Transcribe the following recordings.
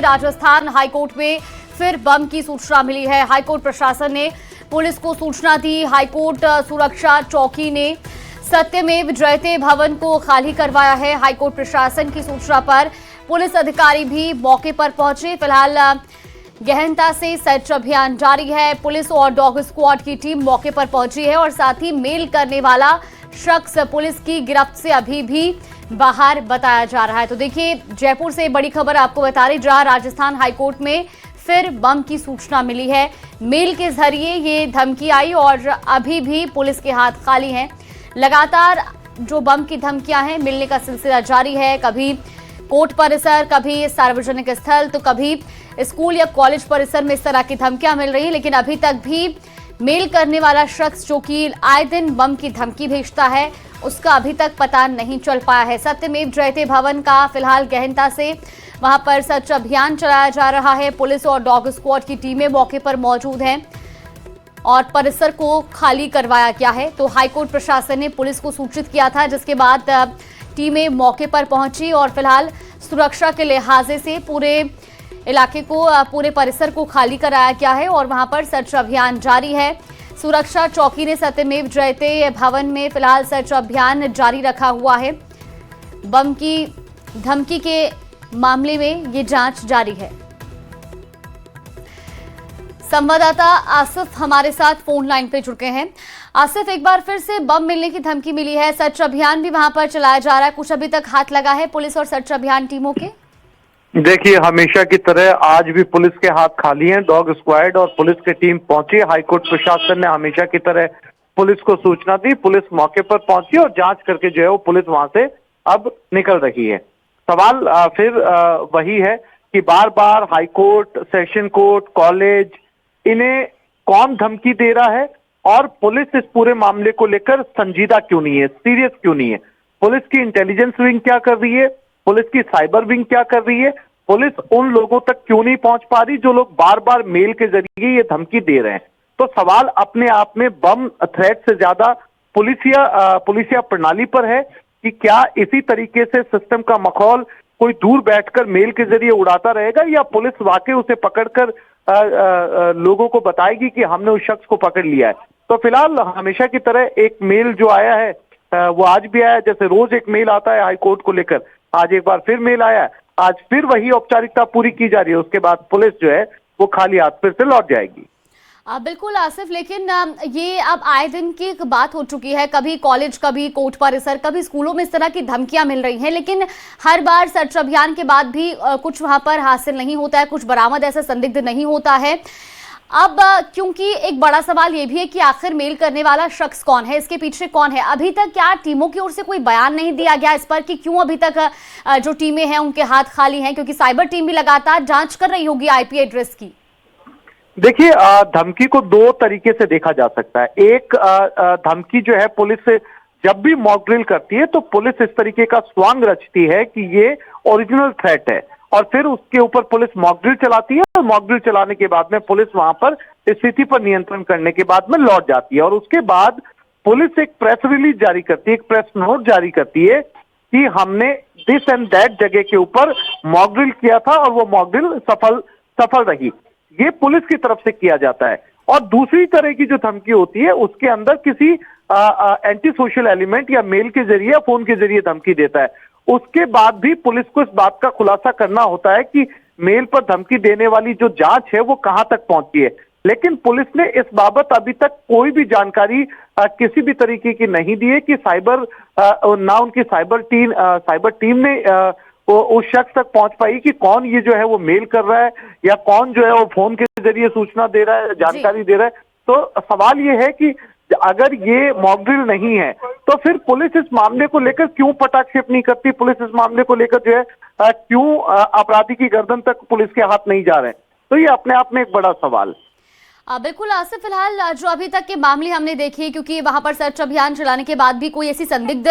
Rajasthan high court में फिर बम की सूचना मिली है। हाईकोर्ट प्रशासन ने पुलिस को सूचना दी। हाईकोर्ट सुरक्षा चौकी ने सत्यमेव जयते भवन को खाली करवाया है। हाईकोर्ट प्रशासन की सूचना पर पुलिस अधिकारी भी मौके पर पहुंचे। फिलहाल गहनता से सर्च अभियान जारी है। पुलिस और डॉग स्क्वाड की टीम मौके पर पहुंची है और साथ ही मेल करने वाला शख्स पुलिस की गिरफ्त से अभी भी बाहर बताया जा रहा है। तो देखिए, जयपुर से बड़ी खबर आपको बता रही, जहां राजस्थान हाईकोर्ट में फिर बम की सूचना मिली है। मेल के जरिए ये धमकी आई और अभी भी पुलिस के हाथ खाली हैं। लगातार जो बम की धमकियां हैं मिलने का सिलसिला जारी है। कभी कोर्ट परिसर, कभी सार्वजनिक स्थल, तो कभी स्कूल या कॉलेज परिसर में इस तरह की धमकियां मिल रही हैं। लेकिन अभी तक भी मेल करने वाला शख्स जो कि आए दिन बम की धमकी भेजता है, उसका अभी तक पता नहीं चल पाया है। सत्यमेव जयते भवन का फिलहाल गहनता से वहां पर सर्च अभियान चलाया जा रहा है। पुलिस और डॉग स्क्वाड की टीमें मौके पर मौजूद हैं और परिसर को खाली करवाया गया है। तो हाईकोर्ट प्रशासन ने पुलिस को सूचित किया था, जिसके बाद टीमें मौके पर पहुंची और फिलहाल सुरक्षा के लिहाजे से पूरे इलाके को, पूरे परिसर को खाली कराया गया है और वहां पर सर्च अभियान जारी है। सुरक्षा चौकी ने सत्यमेव जयते भवन में फिलहाल सर्च अभियान जारी रखा हुआ है। बम की धमकी के मामले में ये जांच जारी है। संवाददाता आसिफ हमारे साथ फोन लाइन पे जुड़ गए हैं। आसिफ, एक बार फिर से बम मिलने की धमकी मिली है, सर्च अभियान भी वहां पर चलाया जा रहा है, कुछ अभी तक हाथ लगा है पुलिस और सर्च अभियान टीमों के? देखिए, हमेशा की तरह आज भी पुलिस के हाथ खाली हैं। डॉग स्क्वाड और पुलिस की टीम पहुंची। हाईकोर्ट प्रशासन ने हमेशा की तरह पुलिस को सूचना दी। पुलिस मौके पर पहुंची और जांच करके जो है वो पुलिस वहां से अब निकल रही है। सवाल फिर वही है कि बार बार हाईकोर्ट, सेशन कोर्ट, कॉलेज, इन्हें कौन धमकी दे रहा है और पुलिस इस पूरे मामले को लेकर संजीदा क्यों नहीं है, सीरियस क्यों नहीं है? पुलिस की इंटेलिजेंस विंग क्या कर रही है? पुलिस की साइबर विंग क्या कर रही है? पुलिस उन लोगों तक क्यों नहीं पहुंच पा रही जो लोग बार बार मेल के जरिए ये धमकी दे रहे हैं? तो सवाल अपने आप में बम थ्रेट से ज्यादा पुलिसिया प्रणाली पर है कि क्या इसी तरीके से सिस्टम का मखौल कोई दूर बैठकर मेल के जरिए उड़ाता रहेगा या पुलिस वाकई उसे पकड़कर लोगों को बताएगी कि हमने उस शख्स को पकड़ लिया है? तो फिलहाल हमेशा की तरह एक मेल जो आया है वो आज भी आया। जैसे रोज एक मेल आता है हाईकोर्ट को लेकर, आज एक बार फिर मेल आया। आज फिर वही औपचारिकता पूरी की जा रही है। उसके बाद पुलिस जो है वो खाली हाथ फिर से लौट जाएगी। बिल्कुल आसिफ, लेकिन ये अब आए दिन की एक बात हो चुकी है। कभी कॉलेज, कभी कोर्ट परिसर, कभी स्कूलों में इस तरह की धमकियां मिल रही हैं, लेकिन हर बार सर्च अभियान के बाद भी कुछ वहां पर हासिल नहीं होता है, कुछ बरामद ऐसा संदिग्ध नहीं होता है। अब क्योंकि एक बड़ा सवाल ये भी है कि आखिर मेल करने वाला शख्स कौन है, इसके पीछे कौन है? अभी तक क्या टीमों की ओर से कोई बयान नहीं दिया गया इस पर कि क्यों अभी तक जो टीमें हैं उनके हाथ खाली हैं? क्योंकि साइबर टीम भी लगातार जांच कर रही होगी आईपी एड्रेस की। देखिए, धमकी को दो तरीके से देखा जा सकता है। एक धमकी जो है, पुलिस से जब भी मॉक ड्रिल करती है तो पुलिस इस तरीके का स्वांग रचती है कि ये ओरिजिनल थ्रेट है और फिर उसके ऊपर पुलिस मॉक ड्रिल चलाती है और मॉक ड्रिल चलाने के बाद में पुलिस वहां पर स्थिति पर नियंत्रण करने के बाद में लौट जाती है और उसके बाद पुलिस एक प्रेस रिलीज जारी करती है, एक प्रेस नोट जारी करती है कि हमने दिस एंड दैट जगह के ऊपर मॉक ड्रिल किया था और वो मॉक ड्रिल सफल रही। ये पुलिस की तरफ से किया जाता है। और दूसरी तरह की जो धमकी होती है उसके अंदर किसी एंटी सोशल एलिमेंट या मेल के जरिए, फोन के जरिए धमकी देता है। उसके बाद भी पुलिस को इस बात का खुलासा करना होता है कि मेल पर धमकी देने वाली जो जांच है वो कहां तक पहुंची है। लेकिन पुलिस ने इस बाबत अभी तक कोई भी जानकारी किसी भी तरीके की नहीं दी है कि ना उनकी साइबर टीम ने उस शख्स तक पहुंच पाई कि कौन ये जो है वो मेल कर रहा है या कौन जो है वो फोन के जरिए सूचना दे रहा है, जानकारी दे रहा है। तो सवाल ये है कि अगर ये मॉक ड्रिल नहीं है तो फिर पुलिस इस मामले को लेकर क्यों पटाक्षेप नहीं करती? पुलिस इस मामले को लेकर जो है क्यों अपराधी की गर्दन तक पुलिस के हाथ नहीं जा रहे हैं? तो ये अपने आप में एक बड़ा सवाल। बिल्कुल आसिफ, फिलहाल जो अभी तक के मामले हमने देखे, क्योंकि वहां पर सर्च अभियान चलाने के बाद भी कोई ऐसी संदिग्ध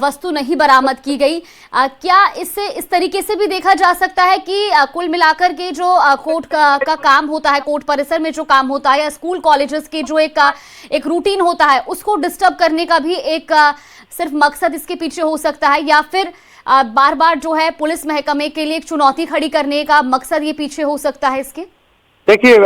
वस्तु नहीं बरामद की गई, क्या इससे इस तरीके से भी देखा जा सकता है कि कुल मिलाकर के जो कोर्ट का काम होता है, कोर्ट परिसर में जो काम होता है या स्कूल कॉलेजेस के जो एक रूटीन होता है उसको डिस्टर्ब करने का भी एक सिर्फ मकसद इसके पीछे हो सकता है? या फिर बार बार जो है पुलिस महकमे के लिए एक चुनौती खड़ी करने का मकसद ये पीछे हो सकता है इसके? देखिए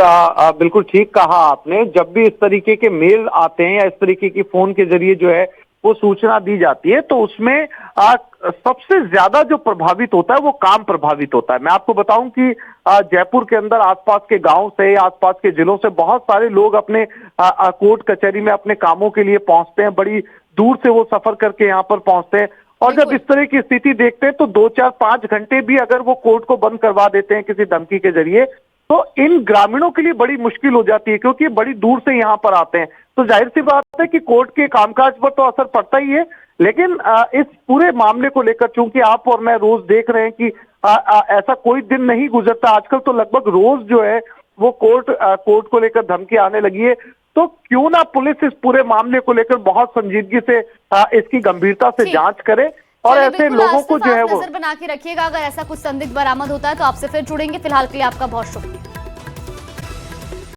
बिल्कुल ठीक कहा आपने। जब भी इस तरीके के मेल आते हैं या इस तरीके की फोन के जरिए जो है वो सूचना दी जाती है, तो उसमें सबसे ज्यादा जो प्रभावित होता है वो काम प्रभावित होता है। मैं आपको बताऊं कि जयपुर के अंदर आसपास के गांव से, आसपास के जिलों से बहुत सारे लोग अपने कोर्ट कचहरी में अपने कामों के लिए पहुंचते हैं। बड़ी दूर से वो सफर करके यहाँ पर पहुंचते हैं, और जब इस तरह की स्थिति देखते हैं तो 2, 4, 5 घंटे भी अगर वो कोर्ट को बंद करवा देते हैं किसी धमकी के जरिए, तो इन ग्रामीणों के लिए बड़ी मुश्किल हो जाती है, क्योंकि बड़ी दूर से यहाँ पर आते हैं। तो जाहिर सी बात है कि कोर्ट के कामकाज पर तो असर पड़ता ही है, लेकिन इस पूरे मामले को लेकर चूंकि आप और मैं रोज देख रहे हैं कि ऐसा कोई दिन नहीं गुजरता, आजकल तो लगभग रोज जो है वो कोर्ट को लेकर धमकी आने लगी है। तो क्यों ना पुलिस इस पूरे मामले को लेकर बहुत संजीदगी से इसकी गंभीरता से जांच करे, और ऐसे लोगों को जो है वो नजर बना के रखिएगा। अगर ऐसा कुछ संदिग्ध बरामद होता है तो आपसे फिर जुड़ेंगे। फिलहाल के लिए आपका बहुत शुक्रिया।